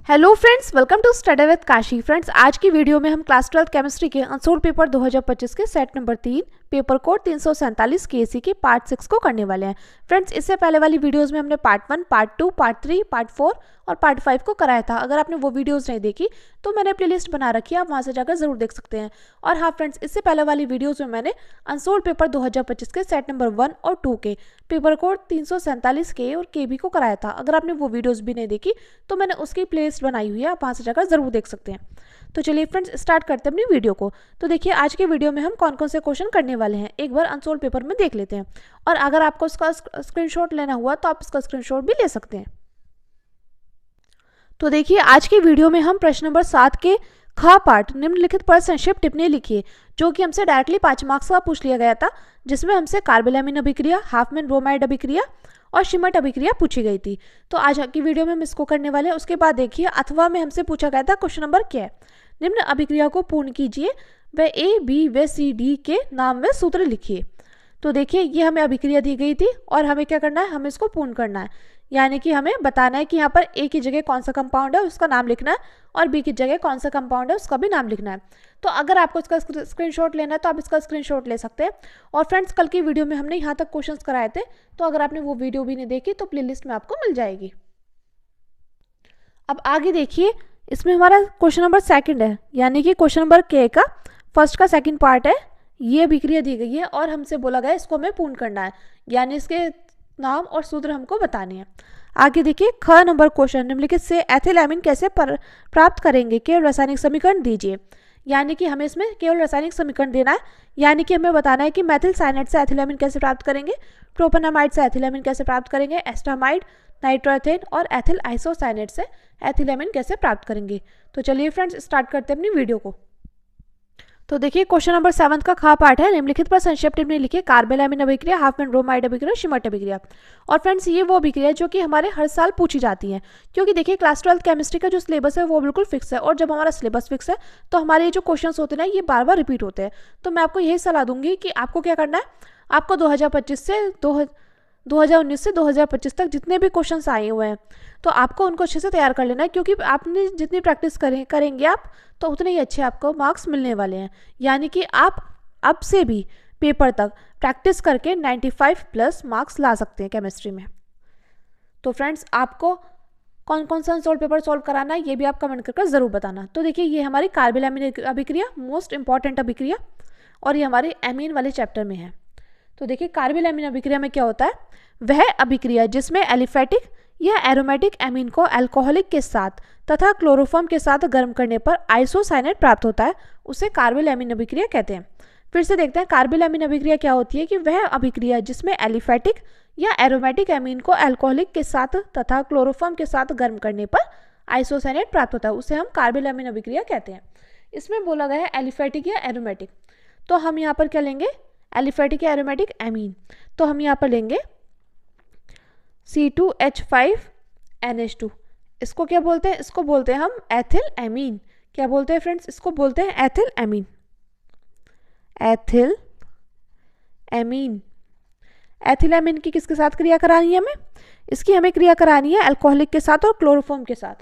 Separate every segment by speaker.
Speaker 1: Hello friends, welcome to study with Kashi. Friends, आज की video में हम क्लास 12 केमिस्ट्री के अनसोल्ड पेपर 2025 के set number 3 paper code 347 KC के पार्ट 6 को करने वाले हैं। फ्रेंड्स, इससे पहले वाली वीडियोस में हमने पार्ट 1, पार्ट 2, पार्ट 3, पार्ट 4 और पार्ट 5 को कराया था। अगर आपने वो वीडियोस नहीं देखी तो मैंने प्लेलिस्ट बना रखी है, आप वहाँ से जाकर जरूर देख सकते हैं। और हाँ फ्रेंड्स, इससे पहले वाली वीडियोज़ में मैंने अनसोल्ड पेपर 2025 के सेट नंबर 1 और 2 के पेपर कोड 347 के और केबी को कराया था। अगर आपने वो वीडियोज़ भी नहीं देखी तो मैंने उसकी प्लेलिस्ट बनाई हुई है, आप वहाँ से जाकर जरूर देख सकते हैं। तो चलिए फ्रेंड्स, स्टार्ट करते हैं अपनी वीडियो को। तो देखिए, आज के वीडियो में हम कौन कौन से क्वेश्चन करने वाले हैं एक बार अनसोल्ड पेपर में देख लेते हैं। और अगर आपको इसका स्क्रीनशॉट लेना हुआ तो आप इसका स्क्रीनशॉट भी ले सकते हैं। तो देखिए, आज की वीडियो में हम प्रश्न नंबर 7 के ख पार्ट निम्नलिखित पर संक्षिप्त टिप्पणी लिखिए, जो कि हमसे डायरेक्टली 5 मार्क्स का पूछ लिया गया था, जिसमें हमसे कार्बोलैमिन अभिक्रिया, हाफमैन ब्रोमाइड अभिक्रिया और शिमट अभिक्रिया पूछी गई थी। तो आज की वीडियो में हम इसको करने वाले हैं। उसके बाद देखिए, अथवा में हमसे पूछा गया था क्वेश्चन नंबर क्या है, निम्न अभिक्रिया को पूर्ण कीजिए व ए, बी व सी, डी के नाम व सूत्र लिखिए। तो देखिए, ये हमें अभिक्रिया दी गई थी और हमें क्या करना है, हमें इसको पूर्ण करना है। यानी कि हमें बताना है कि यहाँ पर ए की जगह कौन सा कंपाउंड है उसका नाम लिखना है और बी की जगह कौन सा कंपाउंड है उसका भी नाम लिखना है। तो अगर आपको इसका स्क्रीनशॉट लेना है तो आप इसका स्क्रीनशॉट ले सकते हैं। और फ्रेंड्स, कल की वीडियो में हमने यहाँ तक क्वेश्चंस कराए थे, तो अगर आपने वो वीडियो भी नहीं देखी तो प्लेलिस्ट में आपको मिल जाएगी। अब आगे देखिए, इसमें हमारा क्वेश्चन नंबर 2 है, यानी कि क्वेश्चन नंबर के का फर्स्ट का सेकंड पार्ट है। ये अभिक्रिया दी गई है और हमसे बोला गया इसको हमें पूर्ण करना है, यानी इसके नाम और सूत्र हमको बताने हैं। आगे देखिए, ख नंबर क्वेश्चन, निम्नलिखित से एथिलएमीन कैसे प्राप्त करेंगे, केवल रासायनिक समीकरण दीजिए। यानी कि हमें इसमें केवल रासायनिक समीकरण देना है, यानी कि हमें बताना है कि मेथिल साइनाइड से एथिलएमीन कैसे प्राप्त करेंगे, प्रोपेनामाइड से एथिलएमीन कैसे प्राप्त करेंगे, एस्टामाइड, नाइट्रोएथेन और एथिल आइसोसाइनेट से एथिलएमीन कैसे प्राप्त करेंगे। तो चलिए फ्रेंड्स, स्टार्ट करते हैं अपनी वीडियो को। तो देखिए, क्वेश्चन नंबर 7 का खा पार्ट है, निम्नलिखित पर संक्षिप्त टिप्पणी लिखिए, कार्बोलैमिन अभिक्रिया, हाफमैन ब्रोमाइड अभिक्रिया, शिमट अभिक्रिया। और फ्रेंड्स, ये वो अभिक्रिया है जो कि हमारे हर साल पूछी जाती है, क्योंकि देखिए क्लास 12 केमिस्ट्री का जो सिलेबस है वो बिल्कुल फिक्स है। और जब हमारा सिलेबस फिक्स है तो हमारे ये जो क्वेश्चन होते हैं ना, ये बार बार रिपीट होते हैं। तो मैं आपको यही सलाह दूंगी कि आपको क्या करना है, आपको 2019 से 2025 तक जितने भी क्वेश्चंस आए हुए हैं तो आपको उनको अच्छे से तैयार कर लेना है, क्योंकि आपने जितनी प्रैक्टिस करेंगे आप, तो उतने ही अच्छे आपको मार्क्स मिलने वाले हैं। यानी कि आप अब से भी पेपर तक प्रैक्टिस करके 95 प्लस मार्क्स ला सकते हैं केमिस्ट्री में। तो फ्रेंड्स, आपको कौन कौन सा अनसोल्ड पेपर सॉल्व कराना है ये भी आप कमेंट करके ज़रूर बताना। तो देखिए, ये हमारी कार्बोलैमिन अभिक्रिया मोस्ट इंपॉर्टेंट अभिक्रिया और ये हमारे एमीन वाले चैप्टर में है। तो देखिए, कार्बोलैमिन अभिक्रिया में क्या होता है, वह अभिक्रिया जिसमें एलिफेटिक या एरोमेटिक एमीन को अल्कोहलिक के साथ तथा क्लोरोफॉर्म के साथ गर्म करने पर आइसोसाइनेट प्राप्त होता है, उसे कार्बोलैमिन अभिक्रिया कहते हैं। फिर से देखते हैं, कार्बोलैमिन अभिक्रिया क्या होती है कि वह अभिक्रिया जिसमें एलिफेटिक या एरोमेटिक एमीन को अल्कोहलिक के साथ तथा क्लोरोफॉर्म के साथ गर्म करने पर आइसोसाइनेट प्राप्त होता है, उसे हम कार्बोलैमिन अभिक्रिया कहते हैं। इसमें बोला गया है एलिफेटिक या एरोमेटिक, तो हम यहाँ पर क्या लेंगे, एलिफेटिक या एरोमेटिक एमीन। तो हम यहाँ पर लेंगे C2H5NH2। इसको क्या बोलते हैं, इसको बोलते हैं हम एथिल एमीन। क्या बोलते हैं फ्रेंड्स, इसको बोलते हैं ethyl amine. Ethyl amine, ethyl amine की किसके साथ क्रिया करानी है हमें, इसकी हमें क्रिया करानी है अल्कोहलिक के साथ और क्लोरोफॉर्म के साथ।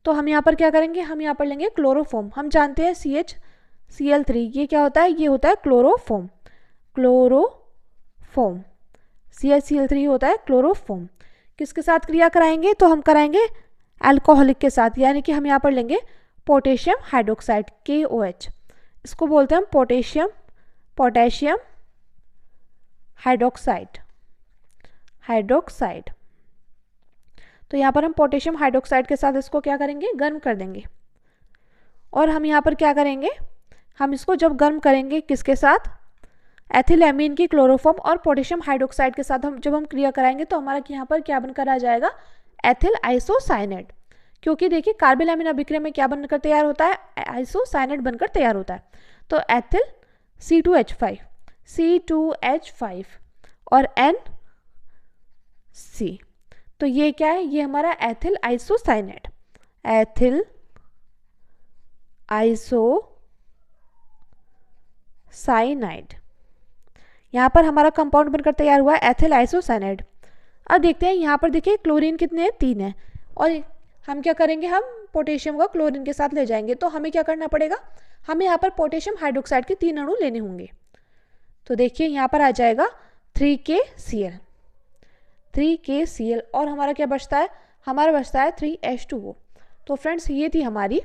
Speaker 1: तो हम यहाँ पर क्या करेंगे, हम यहाँ पर लेंगे क्लोरोफॉर्म। हम जानते हैं CHCl3, ये क्या होता है, ये होता है क्लोरोफॉर्म। क्लोरोफॉर्म, CHCl3 होता है क्लोरोफॉर्म। किसके साथ क्रिया कराएंगे, तो हम कराएंगे अल्कोहलिक के साथ, यानी कि हम यहाँ पर लेंगे पोटेशियम हाइड्रोक्साइड KOH। इसको बोलते हैं हम पोटेशियम हाइड्रोक्साइड। तो यहाँ पर हम पोटेशियम हाइड्रोक्साइड के साथ इसको क्या करेंगे, गर्म कर देंगे। और हम यहाँ पर क्या करेंगे, हम इसको जब गर्म करेंगे किसके साथ, एथिल एमीन की क्लोरोफॉर्म और पोटेशियम हाइड्रोक्साइड के साथ जब हम क्रिया कराएंगे तो हमारा यहाँ पर क्या बनकर आ जाएगा, एथिल आइसोसाइनेट। क्योंकि देखिए, कार्बोलैमिन अभिक्रिया में क्या बनकर तैयार होता है, आइसोसाइनेट बनकर तैयार होता है। तो एथिल C2H5 और NC, तो ये क्या है, ये हमारा एथिल आइसोसाइनेट, एथिल आइसोसाइनाइड। यहाँ पर हमारा कंपाउंड बनकर तैयार हुआ है एथिल आइसोसाइनाइड। अब देखते हैं यहाँ पर, देखिए क्लोरीन कितने हैं, 3 है, और हम क्या करेंगे, हम पोटेशियम को क्लोरीन के साथ ले जाएंगे, तो हमें क्या करना पड़ेगा, हमें यहाँ पर पोटेशियम हाइड्रोक्साइड के 3 अणु लेने होंगे। तो देखिए यहाँ पर आ जाएगा 3KCl, 3KCl, और हमारा क्या बचता है, हमारा बचता है 3H2O। तो फ्रेंड्स ये थी हमारी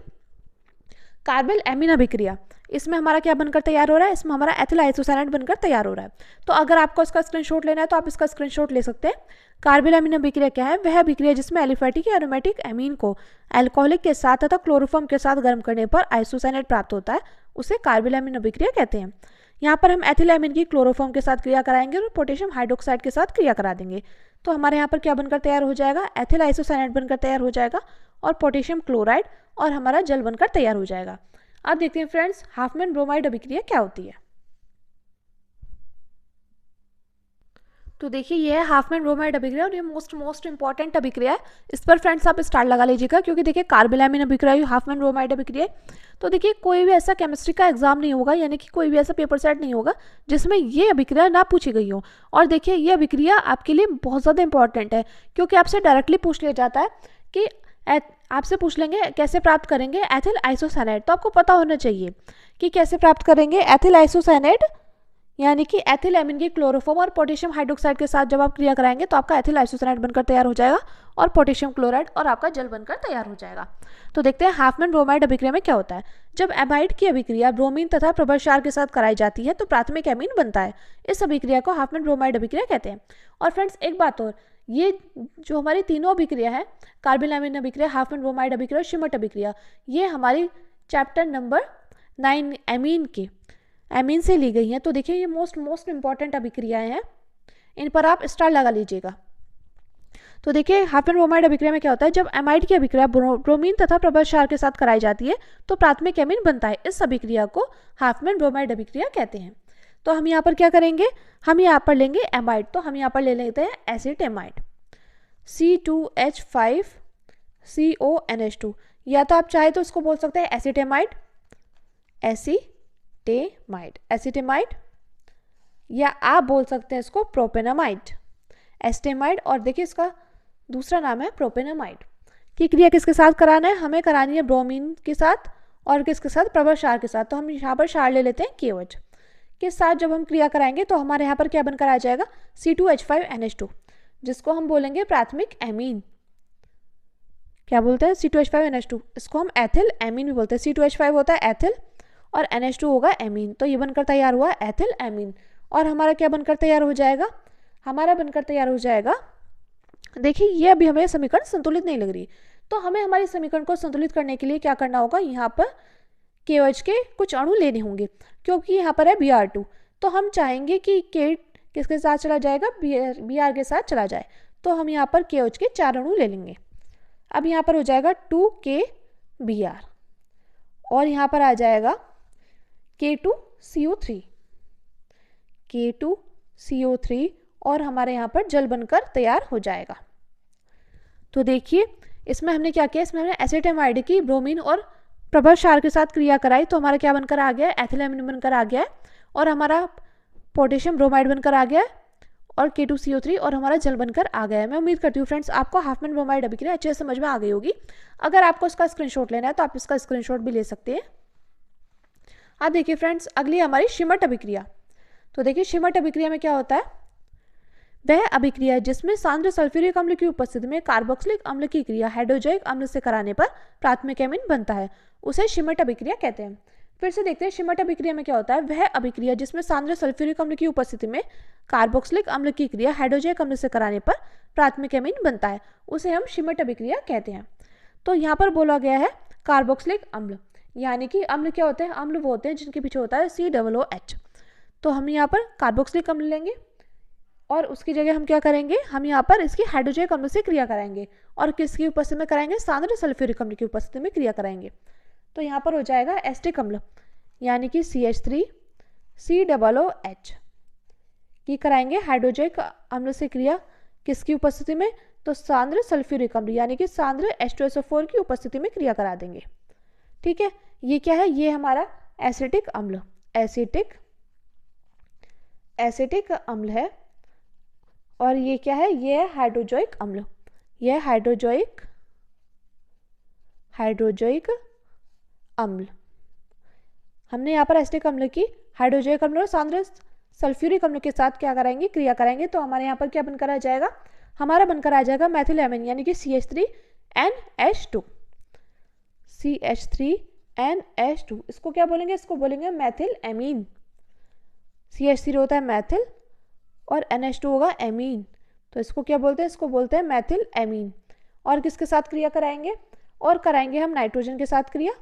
Speaker 1: कार्बल एमीन अभिक्रिया। इसमें हमारा क्या बनकर तैयार हो रहा है, इसमें हमारा एथिल आइसोसाइनेट बनकर तैयार हो रहा है। तो अगर आपको इसका स्क्रीनशॉट लेना है तो आप इसका स्क्रीनशॉट ले सकते हैं। कार्बल एमीन अभिक्रिया क्या है, वह अभिक्रिया जिसमें एलिफेटिक या एरोमेटिक एमीन को अल्कोहलिक के साथ तथा क्लोरोफॉर्म के साथ गर्म करने पर आइसोसाइनेट प्राप्त होता है, उसे कार्बल एमीन अभिक्रिया कहते हैं। यहाँ पर हम एथिल एमीन की क्लोरोफॉर्म के साथ क्रिया कराएंगे और पोटेशियम हाइड्रोक्साइड के साथ क्रिया करा देंगे। तो हमारे यहाँ पर क्या बनकर तैयार हो जाएगा, एथिल आइसोसाइनेट बनकर तैयार हो जाएगा और पोटेशियम क्लोराइड और हमारा जल बनकर तैयार हो जाएगा। अब देखते हैं फ्रेंड्स हाफमैन ब्रोमाइड अभिक्रिया क्या होती है। तो देखिए ये है हाफमैन ब्रोमाइड अभिक्रिया और ये मोस्ट इंपॉर्टेंट अभिक्रिया है। इस पर फ्रेंड्स आप स्टार लगा लीजिएगा, क्योंकि देखिए कार्बल एमीन अभिक्रिया हाफमैन ब्रोमाइड अभिक्रिया है। तो देखिए कोई भी ऐसा केमिस्ट्री का एग्जाम नहीं होगा, यानी कि कोई भी ऐसा पेपर सेट नहीं होगा जिसमें ये अभिक्रिया ना पूछी गई हो। और देखिए ये अभिक्रिया आपके लिए बहुत ज़्यादा इंपॉर्टेंट है, क्योंकि आपसे डायरेक्टली पूछ लिया जाता है कि आपसे पूछ लेंगे कैसे प्राप्त करेंगे एथिल आइसोसाइनेट। तो आपको पता होना चाहिए कि कैसे प्राप्त करेंगे एथिल आइसोसाइनेट, यानी कि एथिल एमीन की क्लोरोफॉर्म और पोटेशियम हाइड्रोक्साइड के साथ जब आप क्रिया कराएंगे तो आपका एथिल आइसोसाइनेट बनकर तैयार हो जाएगा और पोटेशियम क्लोराइड और आपका जल बनकर तैयार हो जाएगा। तो देखते हैं हाफमैन ब्रोमाइड अभिक्रिया में क्या होता है। जब एमाइड की अभिक्रिया ब्रोमीन तथा प्रबल क्षार के साथ कराई जाती है तो प्राथमिक एमीन बनता है। इस अभिक्रिया को हाफमैन ब्रोमाइड अभिक्रिया कहते हैं। और फ्रेंड्स एक बात और, ये जो हमारी तीनों अभिक्रिया है, कार्बन एमीन अभिक्रिया, हाफमैन ब्रोमाइड अभिक्रिया और शिमट अभिक्रिया, ये हमारी चैप्टर नंबर 9 एमीन से ली गई हैं। तो देखिए ये मोस्ट इंपॉर्टेंट अभिक्रियाएं हैं, इन पर आप स्टार लगा लीजिएगा। तो देखिए हाफमैन ब्रोमाइड अभिक्रिया में क्या होता है, जब एमाइड की अभिक्रिया ब्रोमीन तथा प्रबल क्षार के साथ कराई जाती है तो प्राथमिक एमीन बनता है। इस अभिक्रिया को हाफमैन ब्रोमाइड अभिक्रिया कहते हैं। तो हम यहाँ पर क्या करेंगे, हम यहाँ पर लेंगे एमाइड, तो हम यहाँ पर ले लेते हैं एसिटेमाइड, C2H5CONH2, या तो आप चाहे तो इसको बोल सकते हैं एसिटेमाइड, एसिटेमाइड, या आप बोल सकते हैं इसको प्रोपेनामाइड, एस्टेमाइड, और देखिए इसका दूसरा नाम है प्रोपेनामाइड। की क्रिया किसके साथ कराना है, हमें करानी है ब्रोमीन के साथ और किसके साथ, प्रबल क्षार के साथ। तो हम यहाँ पर क्षार ले लेते हैं KOH के साथ। जब हम क्रिया कराएंगे तो हमारे यहाँ पर क्या बनकर आ जाएगा, C2H5NH2, जिसको हम बोलेंगे प्राथमिक एमीन। क्या बोलते हैं, C2H5NH2, इसको हम एथिल एमीन भी बोलते हैं। C2H5 होता है एथिल और NH2 होगा एमीन, तो ये बनकर तैयार हुआ एथिल एमीन। और हमारा क्या बनकर तैयार हो जाएगा, हमारा बनकर तैयार हो जाएगा, देखिए ये अभी हमें समीकरण संतुलित नहीं लग रही, तो हमें हमारे समीकरण को संतुलित करने के लिए क्या करना होगा, यहाँ पर KOH के कुछ अणु लेने होंगे, क्योंकि यहाँ पर है Br2, तो हम चाहेंगे कि K किसके साथ चला जाएगा, Br के साथ चला जाए। तो हम यहाँ पर KOH के 4 अणु ले लेंगे। अब यहाँ पर हो जाएगा 2KBr और यहाँ पर आ जाएगा K2CO3 और हमारे यहाँ पर जल बनकर तैयार हो जाएगा। तो देखिए इसमें हमने क्या किया, इसमें हमने एसिटेमाइड की ब्रोमीन और प्रबल क्षार के साथ क्रिया कराई, तो हमारा क्या बनकर आ गया, एथिल एमीन बनकर आ गया है, और हमारा पोटेशियम ब्रोमाइड बनकर आ गया है, और K2CO3 और हमारा जल बनकर आ गया है। मैं उम्मीद करती हूँ फ्रेंड्स आपको हाफमैन ब्रोमाइड अभिक्रिया अच्छे से समझ में आ गई होगी। अगर आपको इसका स्क्रीनशॉट लेना है तो आप इसका स्क्रीनशॉट भी ले सकते हैं। अब देखिए फ्रेंड्स अगली हमारी शिमट अभिक्रिया। तो देखिए शिमट अभिक्रिया में क्या होता है, वह अभिक्रिया जिसमें सांद्र सल्फ्यूरिक अम्ल की उपस्थिति में कार्बोक्सिलिक अम्ल की क्रिया हाइड्रोजोइक अम्ल से कराने पर प्राथमिक एमीन बनता है, उसे शिमट अभिक्रिया कहते हैं। फिर से देखते हैं शिमट अभिक्रिया में क्या होता है, वह अभिक्रिया जिसमें सांद्र सल्फ्यूरिक अम्ल की उपस्थिति में कार्बोक्सिलिक अम्ल की क्रिया हाइड्रोजोइक अम्ल से कराने पर प्राथमिक एमीन बनता है, उसे हम शिमट अभिक्रिया कहते हैं। तो यहाँ पर बोला गया है कार्बोक्सिलिक अम्ल, यानी कि अम्ल क्या होते हैं, अम्ल वो होते हैं जिनके पीछे होता है COOH। तो हम यहाँ पर कार्बोक्सिलिक अम्ल लेंगे और उसकी जगह हम क्या करेंगे, हम यहाँ पर इसकी हाइड्रोजोइक अम्ल से क्रिया कराएंगे और किसकी उपस्थिति में कराएंगे, सांद्र सल्फ्यूरिक अम्ल की उपस्थिति में क्रिया कराएंगे। तो यहाँ पर हो जाएगा एस्टिक अम्ल, यानी कि CH3COOH की कराएंगे हाइड्रोजोइक अम्ल से क्रिया किसकी उपस्थिति में, तो सांद्र सल्फ्यूरिक अम्ल यानी कि सांद्र H2SO4 की उपस्थिति में क्रिया करा देंगे। ठीक है, ये क्या है, ये हमारा एसिटिक अम्ल, एसिटिक अम्ल है। और ये क्या है, ये है हाइड्रोजोइक अम्ल, ये हाइड्रोजोइक हाइड्रोजोइक अम्ल। हमने यहाँ पर एसिटिक अम्ल की हाइड्रोजोइक अम्ल और सांद्र सल्फ्यूरिक अम्ल के साथ क्या कराएंगे, क्रिया कराएंगे। तो हमारे यहाँ पर क्या बनकर आ जाएगा, हमारा बनकर आ जाएगा मेथिलएमीन यानी कि CH3NH2। CH3NH2 इसको क्या बोलेंगे, इसको बोलेंगे मेथिलएमीन। CH3 होता है मेथिल और NH2 होगा एमीन, तो इसको क्या बोलते हैं, इसको बोलते हैं मेथिलएमीन। और किसके साथ क्रिया कराएंगे, और कराएंगे हम नाइट्रोजन के साथ क्रिया।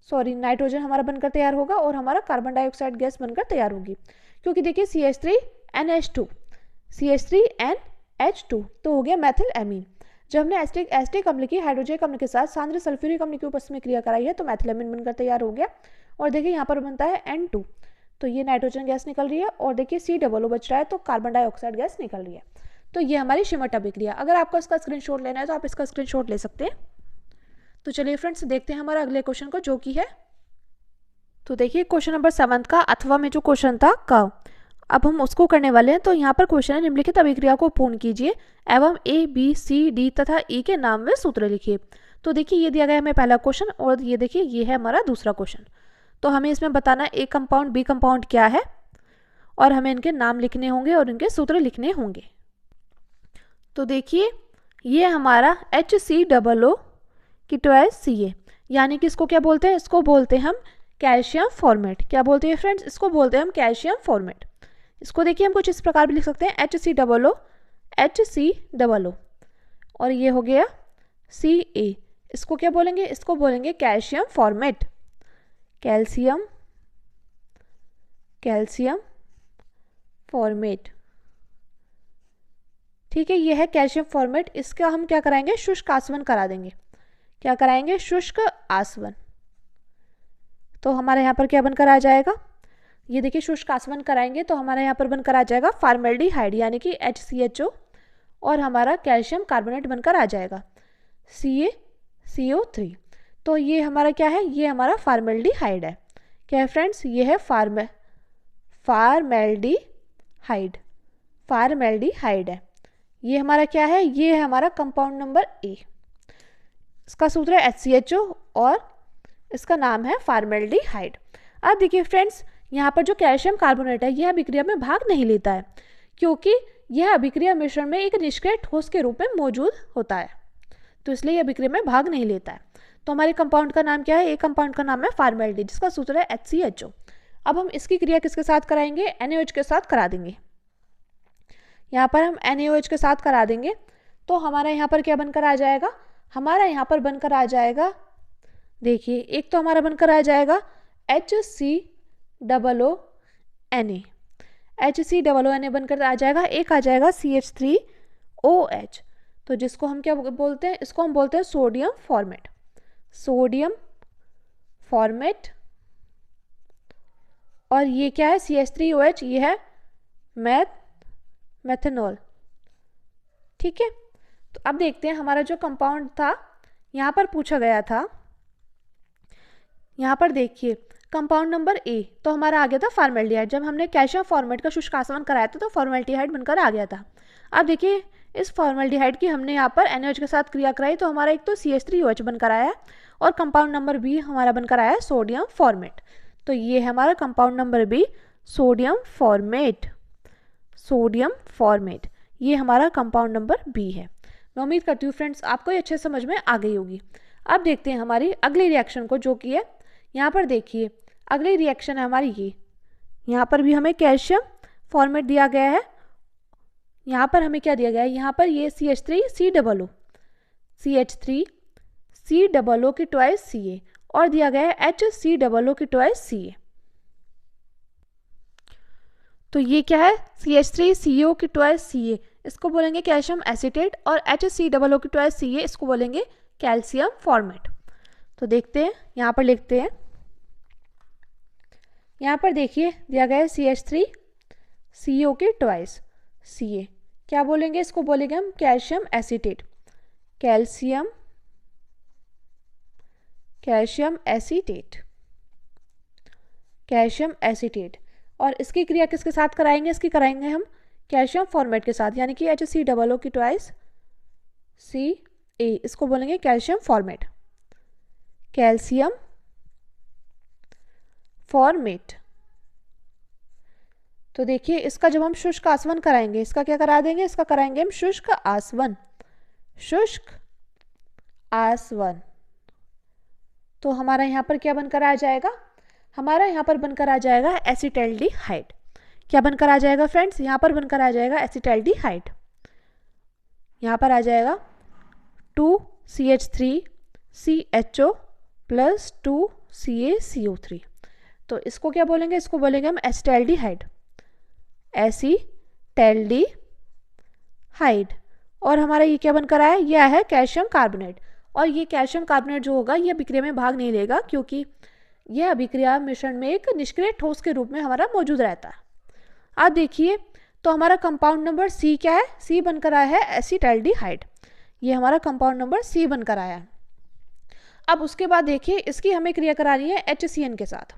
Speaker 1: सॉरी, नाइट्रोजन हमारा बनकर तैयार होगा और हमारा कार्बन डाइऑक्साइड गैस बनकर तैयार होगी। क्योंकि देखिए CH3NH2 CH3NH2 तो हो गया मेथिलएमीन। जब हमने एसिटिक अम्ल की हाइड्रोजोइक अम्ल के साथ सांद्र सल्फ्यूरिक अम्ल की उपस्थिति में क्रिया कराई है तो मेथिलएमीन बनकर तैयार हो गया। और देखिए यहाँ पर बनता है N2, तो ये नाइट्रोजन गैस निकल रही है और देखिए C बच रहा है तो कार्बन डाइऑक्साइड गैस निकल रही है। तो ये हमारी शिमट अभिक्रिया। अगर आपको इसका स्क्रीनशॉट लेना है तो आप इसका स्क्रीनशॉट ले सकते हैं। तो चलिए फ्रेंड्स देखते हैं हमारा अगले क्वेश्चन को, जो कि है, तो देखिए क्वेश्चन नंबर 7 का अथवा में जो क्वेश्चन था का, अब हम उसको करने वाले हैं। तो यहाँ पर क्वेश्चन है, निम्नलिखित अभिक्रिया को पूर्ण कीजिए एवं A, B, C, D तथा E के नाम में सूत्र लिखिए। तो देखिए ये दिया गया हमें पहला क्वेश्चन और ये देखिए ये है हमारा दूसरा क्वेश्चन। तो हमें इसमें बताना A कंपाउंड B कंपाउंड क्या है और हमें इनके नाम लिखने होंगे और इनके सूत्र लिखने होंगे। तो देखिए ये हमारा HCOO की ट्वाइस Ca, यानी कि इसको क्या बोलते हैं, इसको बोलते हैं हम कैल्शियम फॉर्मेट। क्या बोलते हैं फ्रेंड्स, इसको बोलते हैं हम कैल्शियम फॉर्मेट। इसको देखिए हम कुछ इस प्रकार भी लिख सकते हैं HCOO और ये हो गया Ca। इसको क्या बोलेंगे, इसको बोलेंगे कैल्शियम फॉर्मेट। कैल्शियम फॉर्मेट, ठीक है, ये है कैल्शियम फॉर्मेट। इसका हम क्या कराएंगे, शुष्क आसवन करा देंगे। क्या कराएंगे, शुष्क आसवन। तो हमारे यहाँ पर क्या बनकर आ जाएगा, ये देखिए शुष्क आसवन कराएंगे तो हमारे यहाँ पर बनकर आ जाएगा फॉर्मेल्डिहाइड यानी कि HCHO और हमारा कैल्शियम कार्बोनेट बनकर आ जाएगा CaCO3। तो ये हमारा क्या है, ये हमारा फॉर्मेल्डिहाइड है। क्या है फ्रेंड्स, ये है फॉर्मेल्डिहाइड है। ये हमारा क्या है, ये है हमारा कंपाउंड नंबर A। इसका सूत्र है HCHO और इसका नाम है फॉर्मेल्डिहाइड। अब देखिए फ्रेंड्स, यहाँ पर जो कैल्शियम कार्बोनेट है यह अभिक्रिया में भाग नहीं लेता है क्योंकि यह अभिक्रिया मिश्रण में एक निष्क्रिय ठोस के रूप में मौजूद होता है, तो इसलिए यह अभिक्रिया में भाग नहीं लेता है। तो हमारे कंपाउंड का नाम क्या है, एक कंपाउंड का नाम है फॉर्मेल्डी जिसका सूत्र है HCHO। अब हम इसकी क्रिया किसके साथ कराएंगे, NaOH के साथ करा देंगे। यहाँ पर हम NaOH के साथ करा देंगे तो हमारा यहाँ पर क्या बनकर आ जाएगा, हमारा यहाँ पर बनकर आ जाएगा, देखिए एक तो हमारा बनकर आ जाएगा HCOONA बनकर आ जाएगा, एक आ जाएगा CH3OH। तो जिसको हम क्या बोलते हैं, इसको हम बोलते हैं सोडियम फॉर्मेट। और ये क्या है CH3OH, ये है मेथनॉल। ठीक है, तो अब देखते हैं हमारा जो कंपाउंड था यहाँ पर पूछा गया था, यहाँ पर देखिए कंपाउंड नंबर A तो हमारा आ गया था फॉर्मेल्डिहाइड। जब हमने कैल्शियम फॉर्मेट का शुष्क आसवन कराया था तो फॉर्मेल्डिहाइड बनकर आ गया था। अब देखिए इस फॉर्मेल्डिहाइड की हमने यहाँ पर NaOH के साथ क्रिया कराई तो हमारा एक तो CH3OH बनकर आया है और कंपाउंड नंबर B हमारा बनकर आया है सोडियम फॉर्मेट। तो ये है हमारा compound number B sodium format, ये हमारा कंपाउंड नंबर B है। मैं उम्मीद करती हूँ फ्रेंड्स आपको ये अच्छे समझ में आ गई होगी। अब देखते हैं हमारी अगली रिएक्शन को, जो कि है यहाँ पर देखिए अगली रिएक्शन है हमारी ये। यहाँ पर भी हमें कैल्शियम फॉर्मेट दिया गया है, यहाँ पर हमें क्या दिया गया है, यहाँ पर ये CH3COO की ट्वाइस Ca और दिया गया है HCOO की ट्वाइस Ca। तो ये क्या है CH3CO की ट्वाइस Ca, इसको बोलेंगे कैल्शियम एसीटेट और HCOO की ट्वाइस Ca इसको बोलेंगे कैल्शियम फॉर्मेट। तो देखते हैं यहाँ पर लिखते हैं, यहाँ पर देखिए दिया गया है CH3CO की ट्वाइस Ca, क्या बोलेंगे, इसको बोलेंगे हम कैल्शियम एसीटेट, कैल्शियम एसीटेट। और इसकी क्रिया किसके साथ कराएंगे, इसकी कराएंगे हम कैल्शियम फॉर्मेट के साथ यानी कि HCOO की ट्वाइस ए, इसको बोलेंगे कैल्शियम फॉर्मेट, कैल्शियम फॉर्मेट। तो देखिए इसका जब हम शुष्क आसवन कराएंगे, इसका क्या करा देंगे, इसका कराएंगे हम शुष्क आसवन, शुष्क आसवन। तो हमारा यहाँ पर क्या बनकर आ जाएगा, हमारा यहाँ पर बनकर आ जाएगा एसिटाल्डिहाइड। क्या बनकर आ जाएगा फ्रेंड्स, यहाँ पर बनकर आ जाएगा एसिटाल्डिहाइड। यहाँ पर आ जाएगा 2CH3CHO प्लस 2CaCO3। तो इसको क्या बोलेंगे, इसको बोलेंगे हम एसिटाल्डिहाइड, एसिटाल्डिहाइड। और हमारा ये क्या बनकर आया, ये है कैल्शियम कार्बोनेट। और ये कैल्शियम कार्बोनेट जो होगा ये अभिक्रिया में भाग नहीं लेगा, क्योंकि यह अभिक्रिया मिश्रण में एक निष्क्रिय ठोस के रूप में हमारा मौजूद रहता है। आप देखिए तो हमारा कंपाउंड नंबर सी क्या है, सी बनकर आया है एसिटाल्डिहाइड। ये हमारा कंपाउंड नंबर सी बनकर आया है। अब उसके बाद देखिए इसकी हमें क्रिया करानी है HCN के साथ।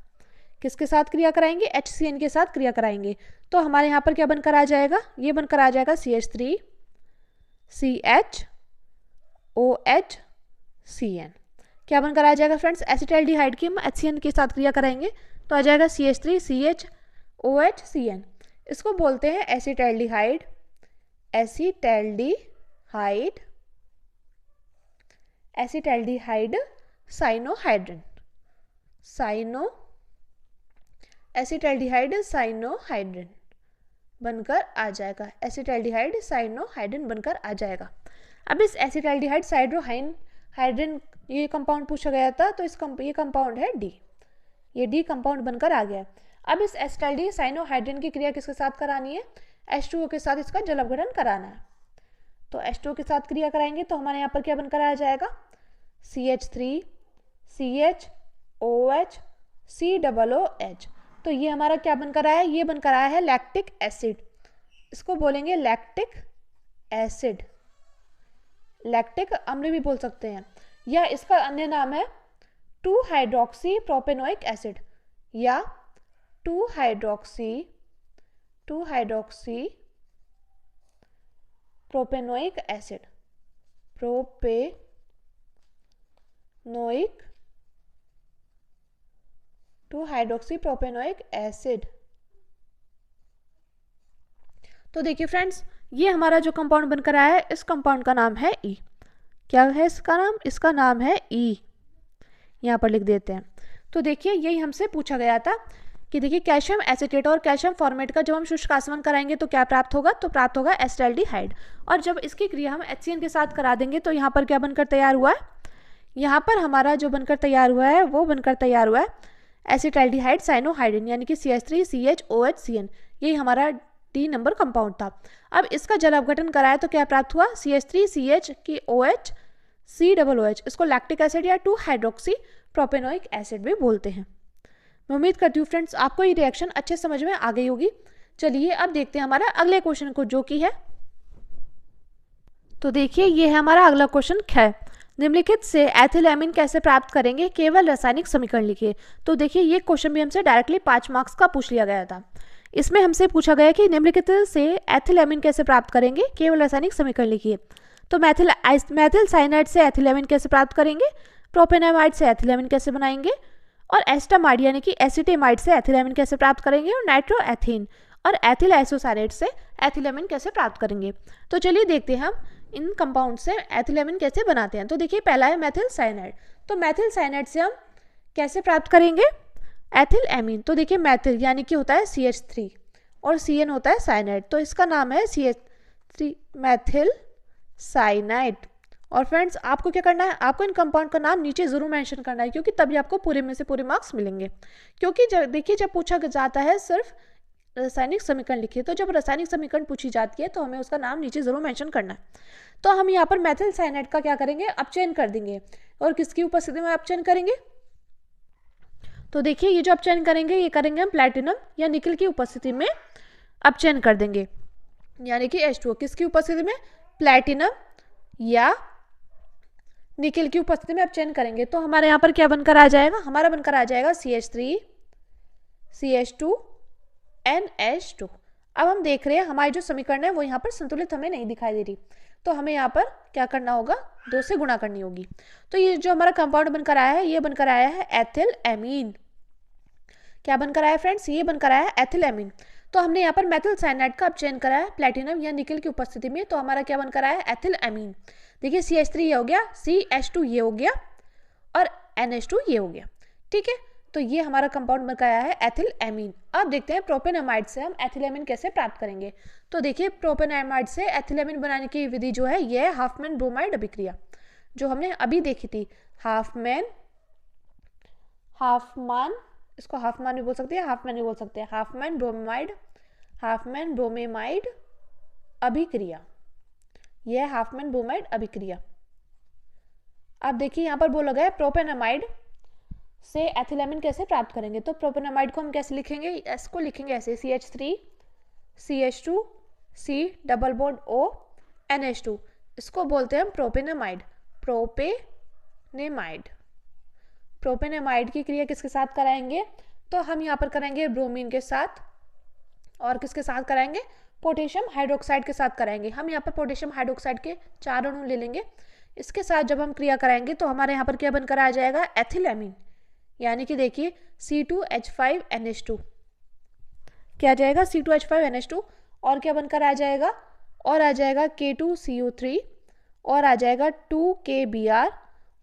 Speaker 1: किसके साथ क्रिया कराएंगे, HCN के साथ क्रिया कराएंगे। तो हमारे यहाँ पर क्या बनकर आ जाएगा, ये बनकर आ जाएगा CH3CHOHCN। क्या बनकर आ जाएगा फ्रेंड्स, एसिटाल्डिहाइड की हम HCN के साथ क्रिया कराएंगे तो आ जाएगा CH3CHOHCN। इसको बोलते हैं acetaldehyde, acetaldehyde, acetaldehyde cyanohydrin, cyano acetaldehyde cyanohydrin बनकर आ जाएगा, एसिटाल्डिहाइड साइनोहाइड्रिन बनकर आ जाएगा। अब इस एसिटाल्डिहाइड साइनोहाइड्रिन ये कंपाउंड पूछा गया था, तो ये कंपाउंड है डी, ये डी कंपाउंड बनकर आ गया। अब इस एसिटाल्डिहाइड साइनोहाइड्रिन की क्रिया किसके साथ करानी है, H2O के साथ इसका जल अपघटन कराना है। तो H2O के साथ क्रिया कराएंगे तो हमारे यहाँ पर क्या बनकर आ जाएगा, CH3CHOHCOOH। तो ये हमारा क्या बनकर आया है, ये बनकर आया है लैक्टिक एसिड। इसको बोलेंगे लैक्टिक एसिड, लैक्टिक अम्ल भी बोल सकते हैं, या इसका अन्य नाम है 2-हाइड्रोक्सी प्रोपेनोइक एसिड, या two hydroxy propanoic acid, propanoic two hydroxy propanoic acid. तो देखिए फ्रेंड्स ये हमारा जो कंपाउंड बनकर आया है, इस कंपाउंड का नाम है ई। क्या है इसका नाम, इसका नाम है ई, यहाँ पर लिख देते हैं। तो देखिए यही हमसे पूछा गया था कि देखिए कैल्शियम एसीटेट और कैल्शियम फॉर्मेट का जब हम शुष्क आसवन कराएंगे तो क्या प्राप्त होगा, तो प्राप्त होगा एसिटाल्डिहाइड। और जब इसकी क्रिया हम HCN के साथ करा देंगे तो यहाँ पर क्या बनकर तैयार हुआ है, यहाँ पर हमारा जो बनकर तैयार हुआ है वो बनकर तैयार हुआ है एसिटाल्डिहाइड साइनोहाइड्रिन, यानी कि CH3CHOHCN। यही हमारा D नंबर कंपाउंड था। अब इसका जल अपघटन कराया तो क्या प्राप्त हुआ, CH3CH की OH COOH। इसको लैक्टिक एसिड या 2-हाइड्रोक्सी प्रोपेनोइक एसिड भी बोलते हैं। मैं उम्मीद करती हूँ फ्रेंड्स आपको ये रिएक्शन अच्छे समझ में आ गई होगी। चलिए अब देखते हैं हमारा अगले क्वेश्चन को, जो कि है, तो देखिए ये है हमारा अगला क्वेश्चन है, निम्नलिखित से एथिलएमीन कैसे प्राप्त करेंगे, केवल रासायनिक समीकरण लिखिए। तो देखिए ये क्वेश्चन भी हमसे डायरेक्टली 5 मार्क्स का पूछ लिया गया था। इसमें हमसे पूछा गया कि निम्नलिखित से एथिलएमीन कैसे प्राप्त करेंगे, केवल रासायनिक समीकरण लिखिए। तो मैथिल साइनाइड से एथिलएमीन कैसे प्राप्त करेंगे, प्रोपेनामाइड से एथिलएमीन कैसे बनाएंगे, और एस्टामाइड यानी कि एसिटेमाइड से एथिलएमीन कैसे प्राप्त करेंगे, और नाइट्रोएथीन और एथिल आइसोसाइनेट से एथिलएमीन कैसे प्राप्त करेंगे। तो चलिए देखते हैं हम इन कंपाउंड से एथिलएमीन कैसे बनाते हैं। तो देखिए पहला है मेथिल साइनाइड। तो मेथिल साइनाइड से हम कैसे प्राप्त करेंगे एथिलएमीन। तो देखिए मेथिल यानी कि होता है CH3 और CN होता है साइनाइड, तो इसका नाम है CH3 मेथिल साइनाइड। और फ्रेंड्स आपको क्या करना है, आपको इन कंपाउंड का नाम नीचे जरूर मेंशन करना है, क्योंकि तभी आपको पूरे में से पूरे मार्क्स मिलेंगे। क्योंकि देखिए जब पूछा जाता है सिर्फ रासायनिक समीकरण लिखिए, तो जब रासायनिक समीकरण पूछी जाती है तो हमें उसका नाम नीचे जरूर मेंशन करना है। तो हम यहाँ पर मेथिल साइनाइड का क्या करेंगे, अपचयन कर देंगे। और किसकी उपस्थिति में अपचयन करेंगे, तो देखिए ये जो अपचयन करेंगे ये करेंगे हम प्लैटिनम या निकल की उपस्थिति में अपचयन कर देंगे, यानी कि H2O किसकी उपस्थिति में, प्लैटिनम या निकल की उपस्थिति में अपचयन करेंगे। तो हमारे यहाँ पर क्या बनकर आ जाएगा, हमारा बनकर आ जाएगा CH3 CH2 NH2। अब हम देख रहे हैं हमारी जो समीकरण है वो यहाँ पर संतुलित हमें नहीं दिखाई दे रही। तो हमें यहाँ पर क्या करना होगा, 2 से गुणा करनी होगी। तो ये जो हमारा कंपाउंड बनकर आया है, ये बनकर आया है एथिल एमीन। क्या बनकर आया है फ्रेंड्स, ये बनकर आया है एथिल एमीन। तो हमने यहाँ पर मेथिल साइनाइड का अपचयन करा है प्लेटिनम या निकल की उपस्थिति में, तो हमारा क्या बनकर आया है एथिल एमीन। देखिए CH3 ये हो गया, CH2 ये हो गया और NH2 ये हो गया, ठीक है। तो ये हमारा कंपाउंड बनकर आया है एथिल एमीन। अब देखते हैं प्रोपेनामाइड से हम एथिल एमीन कैसे प्राप्त करेंगे। तो देखिए प्रोपेनामाइड से एथिल एमीन बनाने की विधि जो है ये है हाफमैन ब्रोमाइड अभिक्रिया, जो हमने अभी देखी थी। हाफमैन, इसको हाफमैन भी बोल सकते हैं, हाफमैन भी बोल सकते हैं। हाफमैन ब्रोमेमाइड अभिक्रिया, यह है हाफमैन ब्रोमाइड अभिक्रिया। अब देखिए यहाँ पर बोला गया प्रोपेनामाइड से एथिल एमीन कैसे प्राप्त करेंगे। तो प्रोपेनामाइड को हम कैसे लिखेंगे, इसको लिखेंगे ऐसे CH3 CH2 C double bond O NH2, इसको बोलते हैं हम प्रोपेनामाइड। प्रोपेनामाइड की क्रिया किसके साथ कराएंगे, तो हम यहाँ पर कराएंगे ब्रोमीन के साथ, और किसके साथ कराएंगे, पोटेशियम हाइड्रोक्साइड के साथ कराएंगे। हम यहाँ पर पोटेशियम हाइड्रोक्साइड के 4 अणु ले लेंगे, इसके साथ जब हम क्रिया कराएंगे तो हमारे यहाँ पर क्या बनकर आ जाएगा एथिल एमीन, यानी कि देखिए C2H5NH2, क्या आ जाएगा C2H5NH2, और क्या बनकर आ जाएगा, और आ जाएगा K2CO3, और आ जाएगा 2KBr,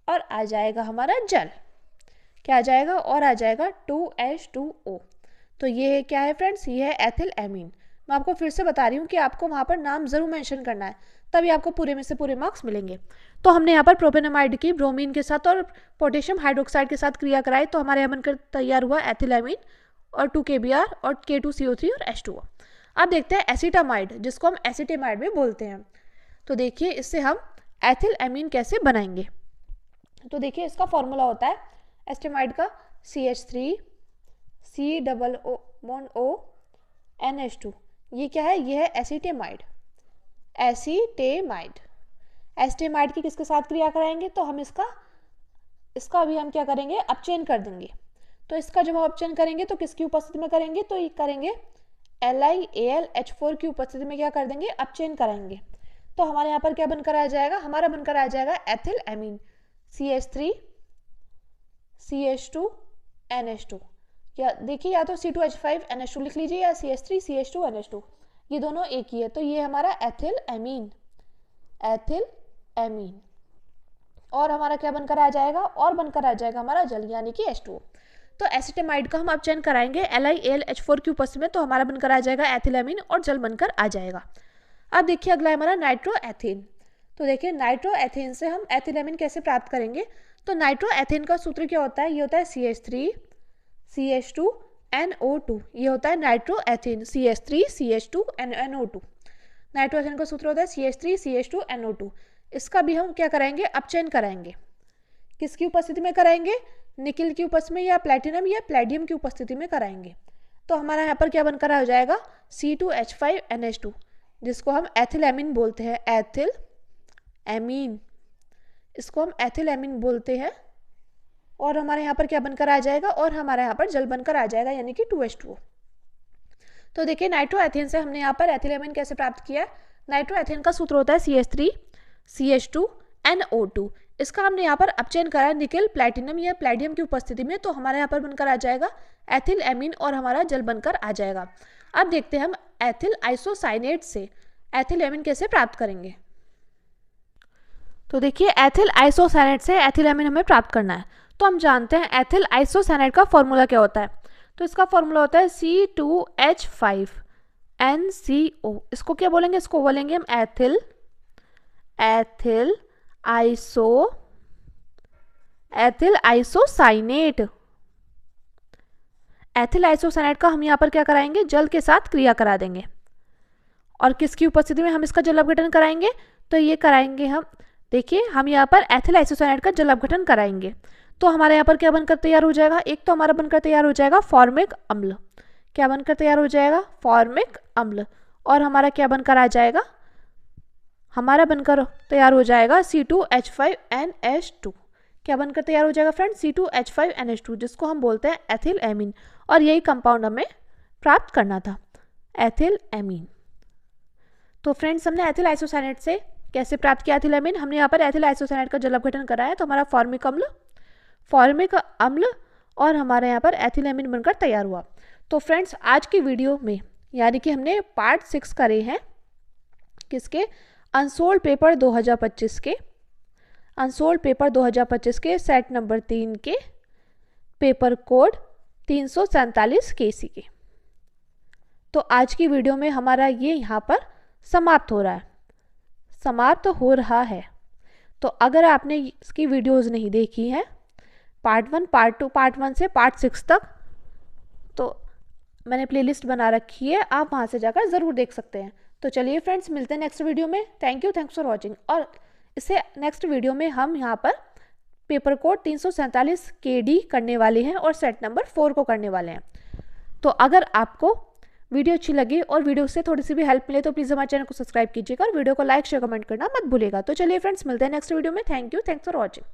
Speaker 1: और आ जाएगा हमारा जल, क्या आ जाएगा, और आ जाएगा 2H2O। तो ये क्या है फ्रेंड्स, ये है एथिल एमीन। मैं आपको फिर से बता रही हूँ कि आपको वहाँ पर नाम जरूर मेंशन करना है, तभी आपको पूरे में से पूरे मार्क्स मिलेंगे। तो हमने यहाँ पर प्रोपेनामाइड की ब्रोमीन के साथ और पोटेशियम हाइड्रोक्साइड के साथ क्रिया कराई, तो हमारे यहाँ बनकर तैयार हुआ एथिल एमीन और 2KBr और K2CO3 और H2O। अब देखते हैं एसिटामाइड, जिसको हम एसिटेमाइड भी बोलते हैं। तो देखिए इससे हम एथिल एमीन कैसे बनाएंगे। तो देखिए इसका फॉर्मूला होता है एसिटामाइड का CH3 C double bond O NH2, ये क्या है, ये है एसिटेमाइड। एसिटेमाइड की किसके साथ क्रिया कराएंगे, तो हम इसका भी हम क्या करेंगे, अपचयन कर देंगे। तो इसका जब हम अपचयन करेंगे तो किसकी उपस्थिति में करेंगे, तो ये करेंगे LiAlH4 की उपस्थिति में क्या कर देंगे, अपचयन कराएंगे। तो हमारे यहाँ पर क्या बनकर आ जाएगा, हमारा बनकर आ जाएगा ethyl amine CH3 CH2 NH2, या देखिए या तो C2H5NH2 लिख लीजिए या CH3 CH2 NH2, ये दोनों एक ही है। तो ये हमारा एथिल एमीन, और हमारा क्या बनकर आ जाएगा, और बनकर आ जाएगा हमारा जल, यानी कि H2O। तो एसिटेमाइड का हम अपचयन कराएंगे LiAlH4 की उपस्थिति में, तो हमारा बनकर आ जाएगा एथिल एमीन और जल बनकर आ जाएगा। अब देखिए अगला है हमारा नाइट्रोएथेन। तो देखिए नाइट्रोएथेन से हम एथिल एमीन कैसे प्राप्त करेंगे। तो नाइट्रोएथेन का सूत्र क्या होता है, ये होता है CH3 CH2 NO2, ये होता है नाइट्रोएथेन CH3 CH2 NO2। नाइट्रोएथेन का सूत्र होता है CH3 CH2 NO2। इसका भी हम क्या कराएंगे, अपचयन कराएंगे। किसकी उपस्थिति में कराएंगे, निकिल की उपस्थिति में या प्लेटिनम या प्लेडियम की उपस्थिति में कराएंगे। तो हमारा यहाँ पर क्या बनकर आ जाएगा C2H5NH2, जिसको हम एथिल एमीन बोलते हैं, एथिल एमीन, इसको हम एथिल एमीन बोलते हैं। और हमारे यहाँ पर क्या बनकर आ जाएगा, और हमारे यहाँ पर जल बनकर आ जाएगा, यानी कि 2H2O। तो देखिए नाइट्रोएथेन से हमने यहाँ पर एथिल एमीन कैसे प्राप्त किया। नाइट्रोएथेन का सूत्र होता है CH3 CH2 NO2, इसका हमने यहाँ पर अपचयन करा निकेल प्लैटिनम या प्लेडियम की उपस्थिति में, तो हमारे यहाँ पर बनकर आ जाएगा एथिल एमीन और हमारा जल बनकर आ जाएगा। अब देखते हैं हम एथिल आइसोसाइनेट से एथिल एमीन कैसे प्राप्त करेंगे। तो देखिए एथिल आइसोसाइनेट से एथिल एमीन हमें प्राप्त करना है, तो हम जानते हैं एथिल आइसोसाइनेट का फॉर्मूला क्या होता है। तो इसका फॉर्मूला होता है C2H5NCO, इसको क्या बोलेंगे, इसको बोलेंगे हम एथिल आइसोसाइनेट। एथिल आइसोसाइनेट का हम यहाँ पर क्या कराएंगे, जल के साथ क्रिया करा देंगे। और किसकी उपस्थिति में हम इसका जल अपघटन कराएंगे, तो ये कराएंगे हम, देखिए हम यहाँ पर एथिल आइसोसाइनेट का जल अपघटन कराएंगे। तो हमारे यहाँ पर क्या बनकर तैयार हो जाएगा, एक तो हमारा बनकर तैयार हो जाएगा फॉर्मिक अम्ल, क्या बनकर तैयार हो जाएगा, फॉर्मिक अम्ल। और हमारा क्या बनकर आ जाएगा, हमारा बनकर तैयार हो जाएगा C2H5NH2, क्या बनकर तैयार हो जाएगा फ्रेंड, C2H5NH2, जिसको हम बोलते हैं एथिल एमीन। और यही कंपाउंड हमें प्राप्त करना था, एथिल एमीन। तो फ्रेंड्स हमने एथिल आइसोसाइनेट से कैसे प्राप्त किया एथिल एमीन? हमने यहाँ पर एथिल आइसोसाइनाइड का जल अपघटन करा है, तो हमारा फॉर्मिक अम्ल और हमारे यहाँ पर एथिल एमीन बनकर तैयार हुआ। तो फ्रेंड्स आज की वीडियो में यानी कि हमने पार्ट 6 करे हैं किसके? अनसोल्ड पेपर 2025 के, अनसोल्ड पेपर 2025 के सेट नंबर 3 के पेपर कोड 347 KC के। तो आज की वीडियो में हमारा ये यहाँ पर समाप्त हो रहा है। तो अगर आपने इसकी वीडियोस नहीं देखी हैं पार्ट 1, पार्ट 2, पार्ट 1 से पार्ट 6 तक, तो मैंने प्लेलिस्ट बना रखी है, आप वहाँ से जाकर ज़रूर देख सकते हैं। तो चलिए फ्रेंड्स, मिलते हैं नेक्स्ट वीडियो में। Thanks for watching. और इससे नेक्स्ट वीडियो में हम यहाँ पर पेपर कोड 347 KD करने वाले हैं और सेट नंबर 4 को करने वाले हैं। तो अगर आपको वीडियो अच्छी लगी और वीडियो से थोड़ी सी भी हेल्प मिले तो प्लीज़ हमारे चैनल को सब्सक्राइब कीजिएगा और वीडियो को लाइक शेयर कमेंट करना मत भूलिएगा। तो चलिए फ्रेंड्स, मिलते हैं नेक्स्ट वीडियो में। Thanks for watching.